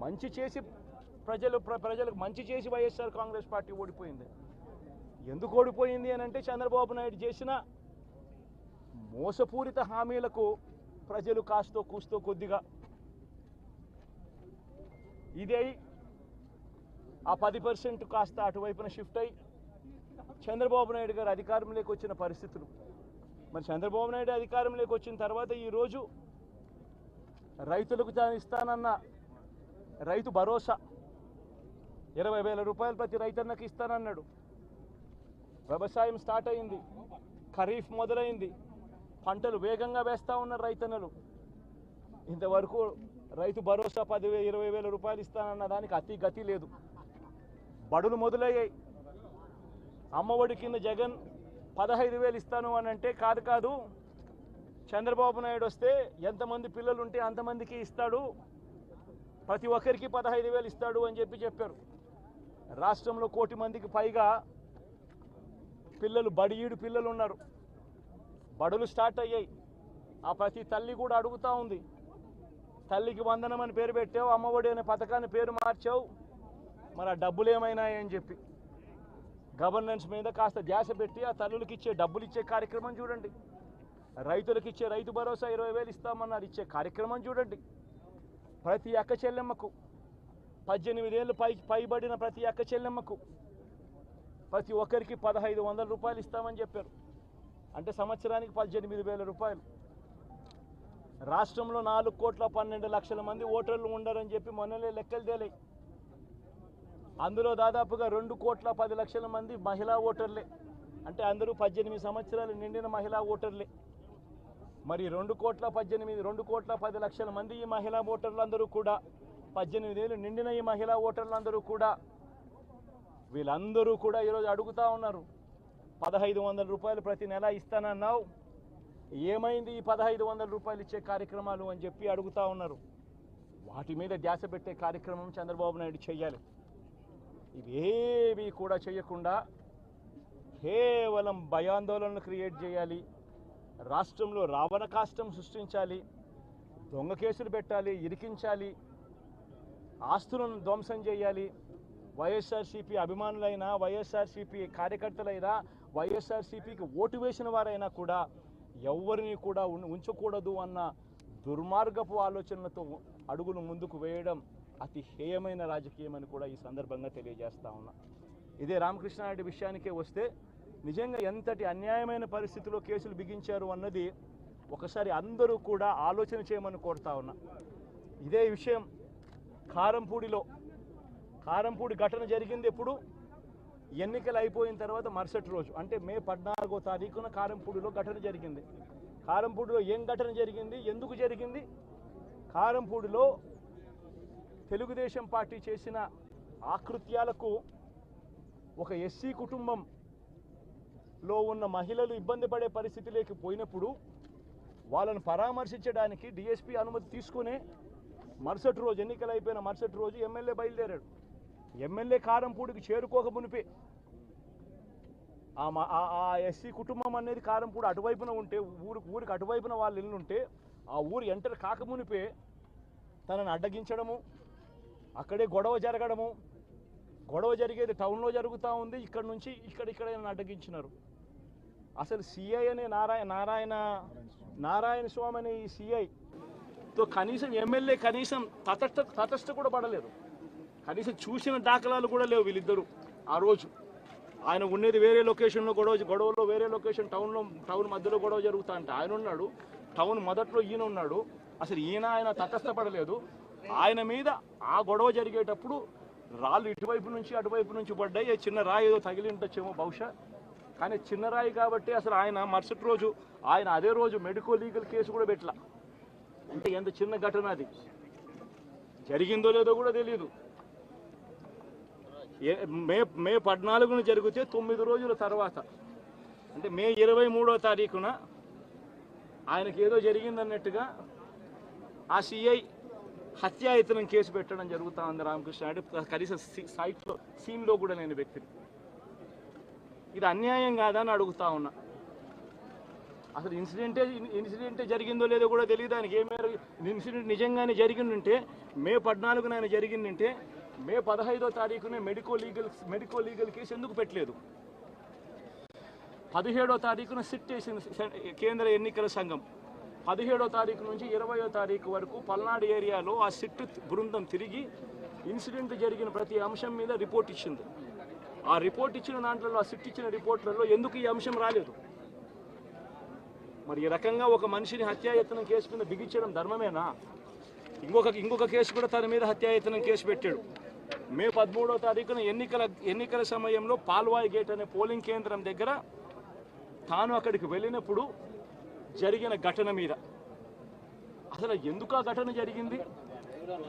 మంచి చేసి ప్రజలకు మంచి చేసి వైఎస్ఆర్ కాంగ్రెస్ పార్టీ ఓడిపోయింది. ఎందుకు ఓడిపోయింది అని అంటే చంద్రబాబు నాయుడు చేసిన మోసపూరిత హామీలకు ప్రజలు కాస్తో కూస్తో కొద్దిగా ఇదే ఆ 10% కాస్త అటువైపున షిఫ్ట్ అయ్యి చంద్రబాబు నాయుడు గారు అధికారంలోకి వచ్చిన పరిస్థితులు. మరి చంద్రబాబు నాయుడు అధికారంలోకి వచ్చిన తర్వాత ఈరోజు రైతులకు ఇస్తానన్న రైతు భరోసా 20,000 రూపాయలు ప్రతి రైతన్నకి ఇస్తానన్నాడు. వ్యవసాయం స్టార్ట్ అయింది, ఖరీఫ్ మొదలైంది, పంటలు వేగంగా వేస్తూ ఉన్నారు రైతన్నలు. ఇంతవరకు రైతు భరోసా 10,000-20,000 రూపాయలు ఇస్తానన్న దానికి అతి గతి లేదు. బడులు మొదలయ్యాయి. అమ్మఒడి కింద జగన్ 15,000 ఇస్తాను అని అంటే కాదు చంద్రబాబు నాయుడు వస్తే ఎంతమంది పిల్లలు ఉంటే అంతమందికి ఇస్తాడు, ప్రతి ఒక్కరికి 15,000 ఇస్తాడు అని చెప్పారు. రాష్ట్రంలో 1 కోటి మందికి పైగా పిల్లలు బడియీడు పిల్లలు ఉన్నారు. బడులు స్టార్ట్ అయ్యాయి. ఆ ప్రతి తల్లి కూడా అడుగుతూ ఉంది, తల్లికి వందనం అని పేరు పెట్టావు, అమ్మఒడి అనే పథకాన్ని పేరు మార్చావు, మరి ఆ డబ్బులు ఏమైనాయని చెప్పి గవర్నెన్స్ మీద కాస్త ధ్యాస పెట్టి ఆ తల్లులకు ఇచ్చే డబ్బులు ఇచ్చే కార్యక్రమం చూడండి. రైతులకు ఇచ్చే రైతు భరోసా 20,000 ఇస్తామన్నారు, ఇచ్చే కార్యక్రమం చూడండి. ప్రతి అక్క చెల్లెమ్మకు 18 ఏళ్ళు పైబడిన ప్రతి అక్క చెల్లెమ్మకు ప్రతి ఒక్కరికి 1,500 రూపాయలు ఇస్తామని చెప్పారు. అంటే సంవత్సరానికి 18,000 రూపాయలు. రాష్ట్రంలో 4,12,00,000 మంది ఓటర్లు ఉండరని చెప్పి మొన్నలే లెక్కలు తేలాయి. అందులో దాదాపుగా 2,10,00,000 మంది మహిళా ఓటర్లే. అంటే అందరూ 18 సంవత్సరాలు నిండిన మహిళా ఓటర్లే. మరి 2,10,00,000 మంది ఈ మహిళా ఓటర్లందరూ కూడా 18 ఏళ్ళు నిండిన ఈ మహిళా ఓటర్లందరూ కూడా వీళ్ళందరూ కూడా ఈరోజు అడుగుతూ ఉన్నారు, 1,500 రూపాయలు ప్రతి నెల ఇస్తానన్నావు, ఏమైంది ఈ 1,500 రూపాయలు ఇచ్చే కార్యక్రమాలు అని చెప్పి అడుగుతూ ఉన్నారు. వాటి మీద ధ్యాస పెట్టే కార్యక్రమం చంద్రబాబు నాయుడు చేయాలి. ఇవేవి కూడా చేయకుండా కేవలం భయాందోళనలు క్రియేట్ చేయాలి, రాష్ట్రంలో రావణ కాష్టం సృష్టించాలి, దొంగ కేసులు పెట్టాలి, ఇరికించాలి, ఆస్తులను ధ్వంసం చేయాలి. వైఎస్ఆర్సీపీ అభిమానులైనా, వైఎస్ఆర్సీపీ కార్యకర్తలైనా, వైఎస్ఆర్సీపీకి ఓటు వేసిన వారైనా కూడా ఎవరిని కూడా ఉంచకూడదు అన్న దుర్మార్గపు ఆలోచనలతో అడుగులు ముందుకు వేయడం అతి హేయమైన రాజకీయం అని కూడా ఈ సందర్భంగా తెలియజేస్తా ఉన్నా. ఇదే రామకృష్ణారెడ్డి విషయానికే వస్తే నిజంగా ఎంతటి అన్యాయమైన పరిస్థితిలో కేసులు బిగించారు అన్నది ఒకసారి అందరూ కూడా ఆలోచన చేయమని కోరుతా ఉన్నా. ఇదే విషయం కారంపూడి ఘటన జరిగింది ఎప్పుడు? ఎన్నికలు అయిపోయిన తర్వాత మరుసటి రోజు, అంటే మే 14వ తారీఖున కారంపూడిలో ఘటన జరిగింది. కారంపూడిలో ఏం ఘటన జరిగింది, ఎందుకు జరిగింది? కారంపూడిలో తెలుగుదేశం పార్టీ చేసిన ఆకృత్యాలకు ఒక ఎస్సీ కుటుంబంలో ఉన్న మహిళలు ఇబ్బంది పడే పరిస్థితిలోకి పోయినప్పుడు వాళ్ళను పరామర్శించడానికి డిఎస్పీ అనుమతి తీసుకునే మరుసటి రోజు, ఎన్నికలు అయిపోయిన మరుసటి రోజు ఎమ్మెల్యే బయలుదేరాడు. ఎమ్మెల్యే కారంపూడికి చేరుకోక మునిపే ఆ ఎస్సీ కుటుంబం అనేది కారంపూడి అటువైపున ఉంటే, ఊరికి అటువైపున వాళ్ళ ఇల్లు ఉంటే ఆ ఊరు ఎంటర్ కాకమునిపే తనను అడ్డగించడము, అక్కడే గొడవ జరగడము, గొడవ జరిగేది టౌన్లో జరుగుతూ ఉంది, ఇక్కడ నుంచి ఇక్కడ అడ్డగించినారు. అసలు సిఐ అనే నారాయణ స్వామి అనే ఈ సిఐతో కనీసం ఎమ్మెల్యే కనీసం తటస్థ కూడా పడలేదు. కనీసం చూసిన దాఖలాలు కూడా లేవు వీళ్ళిద్దరూ. ఆ రోజు ఆయన ఉండేది వేరే లొకేషన్లో, గొడవలో వేరే లొకేషన్, టౌన్ మధ్యలో గొడవ జరుగుతా అంటే ఆయన ఉన్నాడు, టౌన్ మొదట్లో ఈయన ఉన్నాడు. అసలు ఆయన తటస్థపడలేదు. ఆయన మీద ఆ గొడవ జరిగేటప్పుడు రాళ్ళు ఇటువైపు నుంచి అటువైపు నుంచి పడ్డాయి. చిన్న రాయి ఏదో తగిలి ఉండొచ్చేమో బహుశా, కానీ చిన్న రాయి కాబట్టి అసలు ఆయన మరుసటి రోజు అదే రోజు మెడికో లీగల్ కేసు కూడా పెట్టలా. అంటే ఎంత చిన్న ఘటన అది, జరిగిందో లేదో కూడా తెలియదు. మే 14న జరిగితే 9 రోజుల తర్వాత, అంటే మే 23వ తారీఖున ఆయనకి ఏదో జరిగిందన్నట్టుగా ఆ సిఐ హత్యాయత్నం కేసు పెట్టడం జరుగుతూ ఉంది రామకృష్ణారెడ్డి. కనీసం సీన్లో కూడా లేని వ్యక్తిని. ఇది అన్యాయం కాదని అడుగుతా ఉన్నా. అసలు ఇన్సిడెంటే జరిగిందో లేదో కూడా తెలియదు ఆయనకి. ఇన్సిడెంట్ నిజంగానే జరిగిందంటే మే 14న ఆయన జరిగిందంటే మే 15వ తారీఖునే మెడికో లీగల్ కేసు ఎందుకు పెట్టలేదు? 17వ తారీఖున సిట్ వేసింది కేంద్ర ఎన్నికల సంఘం. 17వ తారీఖు నుంచి 20వ తారీఖు వరకు పల్నాడు ఏరియాలో ఆ సిట్ బృందం తిరిగి ఇన్సిడెంట్ జరిగిన ప్రతి అంశం మీద రిపోర్ట్ ఇచ్చింది. ఆ రిపోర్ట్ ఇచ్చిన దాంట్లో, ఆ సిట్ ఇచ్చిన రిపోర్ట్లలో ఎందుకు ఈ అంశం రాలేదు? మరి ఈ రకంగా ఒక మనిషిని హత్యాయత్నం కేసు మీద బిగించడం ధర్మమేనా? ఇంకొక కేసు కూడా తన మీద హత్యాయత్నం కేసు పెట్టాడు. మే 13వ తారీఖున ఎన్నికల సమయంలో పాల్వాయి గేట్ అనే పోలింగ్ కేంద్రం దగ్గర తాను అక్కడికి వెళ్ళినప్పుడు జరిగిన ఘటన మీద అసలు ఎందుకు ఆ ఘటన జరిగింది?